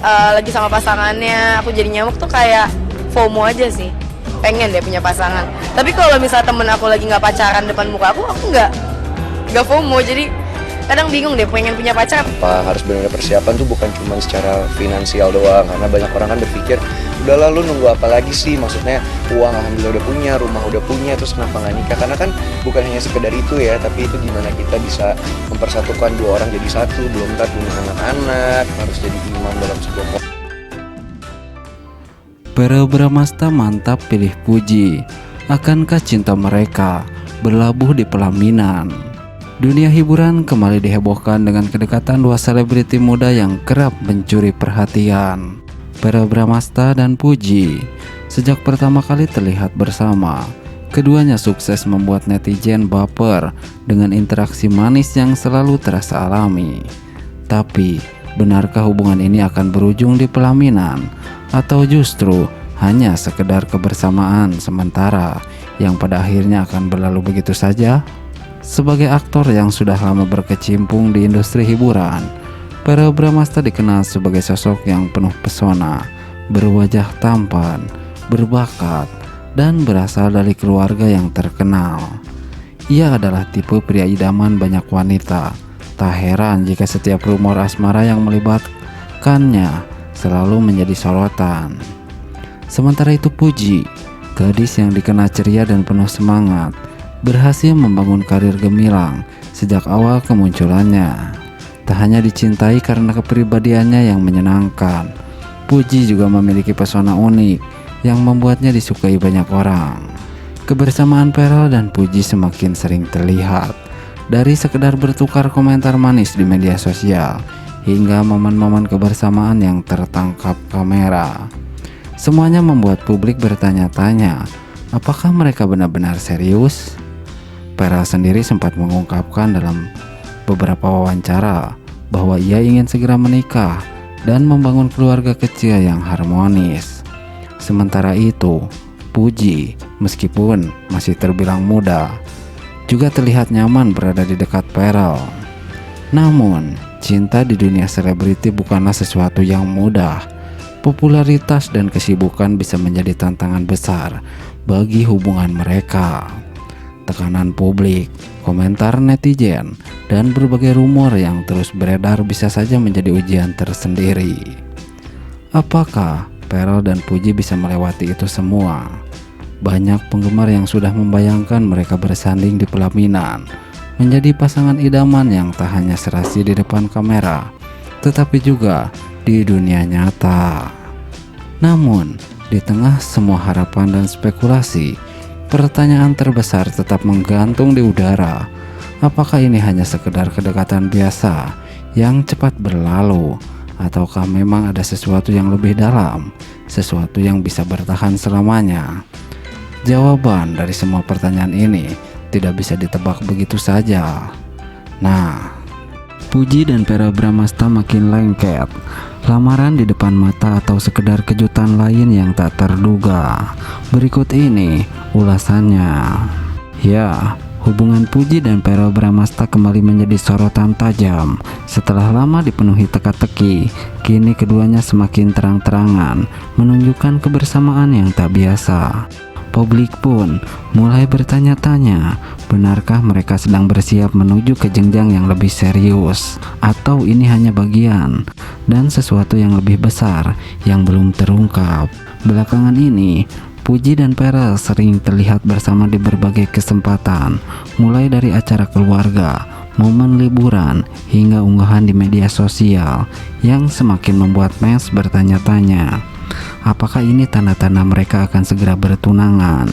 lagi sama pasangannya aku jadi nyamuk tuh kayak FOMO aja sih, pengen deh punya pasangan. Tapi kalau misalnya temen aku lagi nggak pacaran depan muka aku nggak FOMO. Jadi kadang bingung deh pengen punya pacar. Apa harus benar-benar persiapan tuh bukan cuma secara finansial doang, karena banyak orang kan berpikir udah lalu nunggu apa lagi sih, maksudnya uang alhamdulillah udah punya, rumah udah punya, terus kenapa nggak nikah? Karena kan bukan hanya sekedar itu ya, tapi itu gimana kita bisa mempersatukan dua orang jadi satu, belum ntar punya anak-anak, harus jadi imam dalam sebuah keluarga. Para Bramasta mantap pilih Puji. Akankah cinta mereka berlabuh di pelaminan? Dunia hiburan kembali dihebohkan dengan kedekatan dua selebriti muda yang kerap mencuri perhatian. Para Bramasta dan Puji sejak pertama kali terlihat bersama, keduanya sukses membuat netizen baper dengan interaksi manis yang selalu terasa alami. Tapi, benarkah hubungan ini akan berujung di pelaminan? Atau justru hanya sekedar kebersamaan sementara yang pada akhirnya akan berlalu begitu saja? Sebagai aktor yang sudah lama berkecimpung di industri hiburan, para Bramasta dikenal sebagai sosok yang penuh pesona, berwajah tampan, berbakat, dan berasal dari keluarga yang terkenal. Ia adalah tipe pria idaman banyak wanita. Tak heran jika setiap rumor asmara yang melibatkannya selalu menjadi sorotan. Sementara itu Puji, gadis yang dikenal ceria dan penuh semangat, berhasil membangun karir gemilang sejak awal kemunculannya. Tak hanya dicintai karena kepribadiannya yang menyenangkan, Puji juga memiliki pesona unik yang membuatnya disukai banyak orang. Kebersamaan Pearl dan Puji semakin sering terlihat, dari sekedar bertukar komentar manis di media sosial hingga momen-momen kebersamaan yang tertangkap kamera. Semuanya membuat publik bertanya-tanya, apakah mereka benar-benar serius? Pearl sendiri sempat mengungkapkan dalam beberapa wawancara bahwa ia ingin segera menikah dan membangun keluarga kecil yang harmonis. Sementara itu, Puji, meskipun masih terbilang muda, juga terlihat nyaman berada di dekat Pearl. Namun, cinta di dunia selebriti bukanlah sesuatu yang mudah. Popularitas dan kesibukan bisa menjadi tantangan besar bagi hubungan mereka. Tekanan publik, komentar netizen, dan berbagai rumor yang terus beredar bisa saja menjadi ujian tersendiri. Apakah Pearl dan Puji bisa melewati itu semua? Banyak penggemar yang sudah membayangkan mereka bersanding di pelaminan, menjadi pasangan idaman yang tak hanya serasi di depan kamera, tetapi juga di dunia nyata. Namun, di tengah semua harapan dan spekulasi, pertanyaan terbesar tetap menggantung di udara. Apakah ini hanya sekedar kedekatan biasa yang cepat berlalu, ataukah memang ada sesuatu yang lebih dalam, sesuatu yang bisa bertahan selamanya? Jawaban dari semua pertanyaan ini tidak bisa ditebak begitu saja. Nah, Puji dan Pearl Bramasta makin lengket. Lamaran di depan mata atau sekedar kejutan lain yang tak terduga? Berikut ini ulasannya. Ya, hubungan Puji dan Pearl Bramasta kembali menjadi sorotan tajam. Setelah lama dipenuhi teka-teki, kini keduanya semakin terang-terangan menunjukkan kebersamaan yang tak biasa. Publik pun mulai bertanya-tanya, benarkah mereka sedang bersiap menuju ke jenjang yang lebih serius, atau ini hanya bagian dan sesuatu yang lebih besar yang belum terungkap. Belakangan ini, Puji dan Pearl sering terlihat bersama di berbagai kesempatan, mulai dari acara keluarga, momen liburan, hingga unggahan di media sosial yang semakin membuat fans bertanya-tanya, apakah ini tanda-tanda mereka akan segera bertunangan?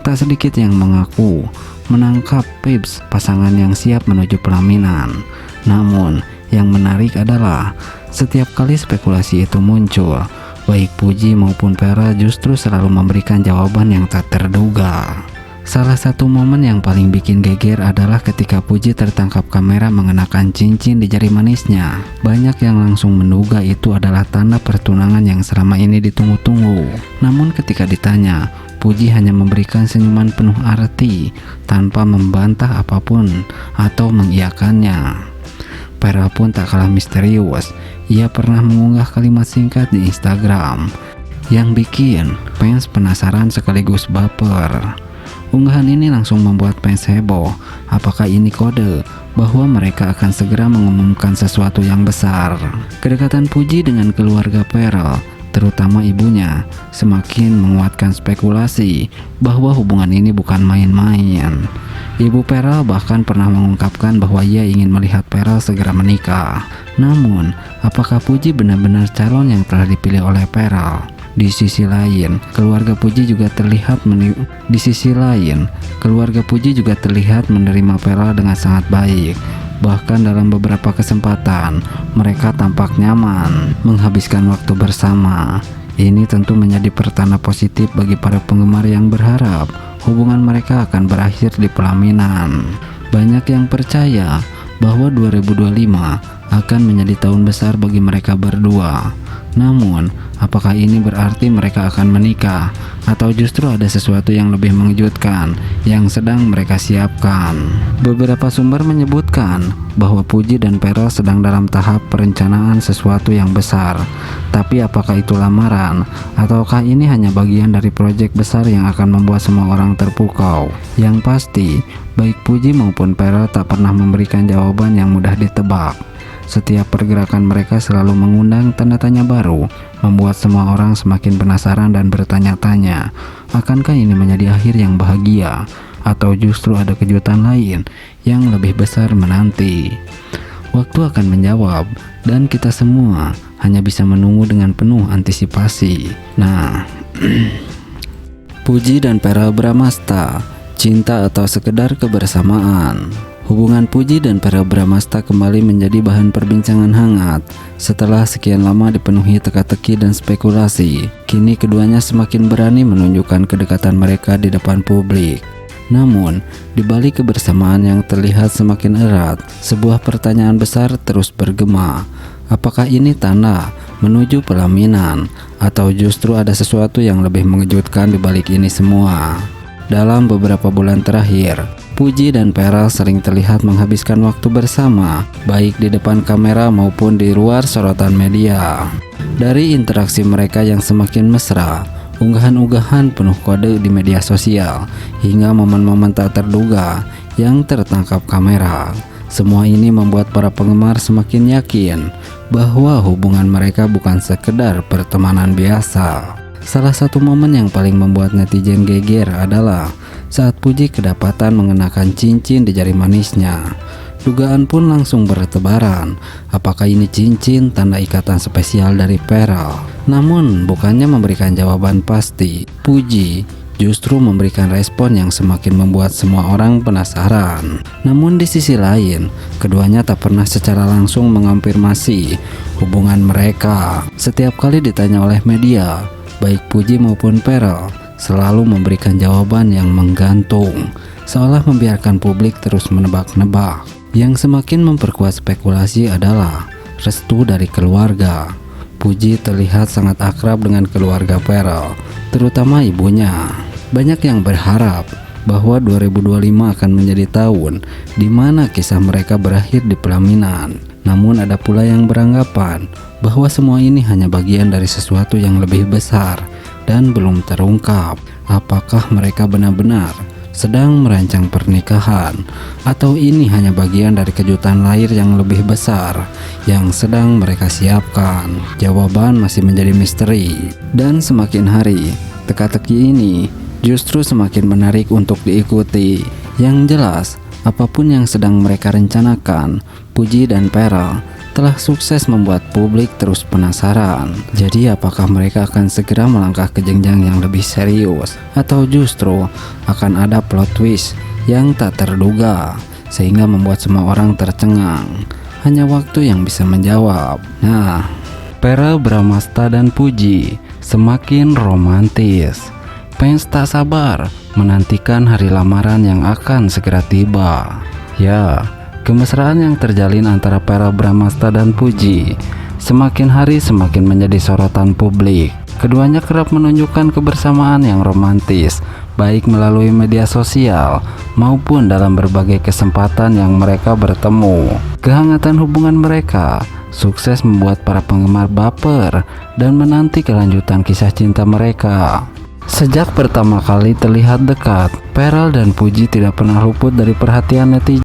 Tak sedikit yang mengaku menangkap vibes pasangan yang siap menuju pelaminan. Namun, yang menarik adalah setiap kali spekulasi itu muncul, baik Puji maupun Pearl justru selalu memberikan jawaban yang tak terduga. Salah satu momen yang paling bikin geger adalah ketika Puji tertangkap kamera mengenakan cincin di jari manisnya. Banyak yang langsung menduga itu adalah tanda pertunangan yang selama ini ditunggu-tunggu. Namun ketika ditanya, Puji hanya memberikan senyuman penuh arti tanpa membantah apapun atau mengiyakannya. Peral pun tak kalah misterius. Ia pernah mengunggah kalimat singkat di Instagram yang bikin fans penasaran sekaligus baper. Unggahan ini langsung membuat fans heboh. Apakah ini kode bahwa mereka akan segera mengumumkan sesuatu yang besar? Kedekatan Puji dengan keluarga Peral, terutama ibunya, semakin menguatkan spekulasi bahwa hubungan ini bukan main-main. Ibu Peral bahkan pernah mengungkapkan bahwa ia ingin melihat Peral segera menikah. Namun, apakah Puji benar-benar calon yang telah dipilih oleh Peral? Di sisi lain, keluarga Puji juga terlihat menerima Peral dengan sangat baik. Bahkan dalam beberapa kesempatan, mereka tampak nyaman menghabiskan waktu bersama. Ini tentu menjadi pertanda positif bagi para penggemar yang berharap hubungan mereka akan berakhir di pelaminan. Banyak yang percaya bahwa 2025 akan menjadi tahun besar bagi mereka berdua. Namun, apakah ini berarti mereka akan menikah atau justru ada sesuatu yang lebih mengejutkan yang sedang mereka siapkan? Beberapa sumber menyebutkan bahwa Puji dan Peral sedang dalam tahap perencanaan sesuatu yang besar. Tapi apakah itu lamaran ataukah ini hanya bagian dari proyek besar yang akan membuat semua orang terpukau? Yang pasti, baik Puji maupun Peral tak pernah memberikan jawaban yang mudah ditebak. Setiap pergerakan mereka selalu mengundang tanda tanya baru, membuat semua orang semakin penasaran dan bertanya-tanya, akankah ini menjadi akhir yang bahagia, atau justru ada kejutan lain yang lebih besar menanti? Waktu akan menjawab, dan kita semua hanya bisa menunggu dengan penuh antisipasi. Nah, Puji dan Peral Bramasta, cinta atau sekedar kebersamaan? Hubungan Puji dan Peral Bramasta kembali menjadi bahan perbincangan hangat. Setelah sekian lama dipenuhi teka-teki dan spekulasi, kini keduanya semakin berani menunjukkan kedekatan mereka di depan publik. Namun, di balik kebersamaan yang terlihat semakin erat, sebuah pertanyaan besar terus bergema. Apakah ini tanda menuju pelaminan, atau justru ada sesuatu yang lebih mengejutkan di balik ini semua? Dalam beberapa bulan terakhir, Puji dan Peral sering terlihat menghabiskan waktu bersama, baik di depan kamera maupun di luar sorotan media. Dari interaksi mereka yang semakin mesra, unggahan-unggahan penuh kode di media sosial, hingga momen-momen tak terduga yang tertangkap kamera, semua ini membuat para penggemar semakin yakin bahwa hubungan mereka bukan sekedar pertemanan biasa. Salah satu momen yang paling membuat netizen geger adalah saat Puji kedapatan mengenakan cincin di jari manisnya. Dugaan pun langsung bertebaran, apakah ini cincin tanda ikatan spesial dari Peral? Namun bukannya memberikan jawaban pasti, Puji justru memberikan respon yang semakin membuat semua orang penasaran. Namun di sisi lain, keduanya tak pernah secara langsung mengonfirmasi hubungan mereka. Setiap kali ditanya oleh media, baik Puji maupun Peral selalu memberikan jawaban yang menggantung, seolah membiarkan publik terus menebak-nebak. Yang semakin memperkuat spekulasi adalah restu dari keluarga. Puji terlihat sangat akrab dengan keluarga Peral, terutama ibunya. Banyak yang berharap bahwa 2025 akan menjadi tahun di mana kisah mereka berakhir di pelaminan. Namun ada pula yang beranggapan bahwa semua ini hanya bagian dari sesuatu yang lebih besar dan belum terungkap. Apakah mereka benar-benar sedang merancang pernikahan, atau ini hanya bagian dari kejutan lahir yang lebih besar yang sedang mereka siapkan? Jawaban masih menjadi misteri, dan semakin hari teka-teki ini justru semakin menarik untuk diikuti. Yang jelas, apapun yang sedang mereka rencanakan, Puji dan Peral telah sukses membuat publik terus penasaran. Jadi apakah mereka akan segera melangkah ke jenjang yang lebih serius, atau justru akan ada plot twist yang tak terduga sehingga membuat semua orang tercengang? Hanya waktu yang bisa menjawab. Nah, Peral Bramasta dan Puji semakin romantis. Fans tak sabar menantikan hari lamaran yang akan segera tiba. Ya, kemesraan yang terjalin antara Peral Bramasta dan Puji semakin hari semakin menjadi sorotan publik. Keduanya kerap menunjukkan kebersamaan yang romantis, baik melalui media sosial maupun dalam berbagai kesempatan yang mereka bertemu. Kehangatan hubungan mereka sukses membuat para penggemar baper dan menanti kelanjutan kisah cinta mereka. Sejak pertama kali terlihat dekat, Pharrell dan Puji tidak pernah luput dari perhatian netizen.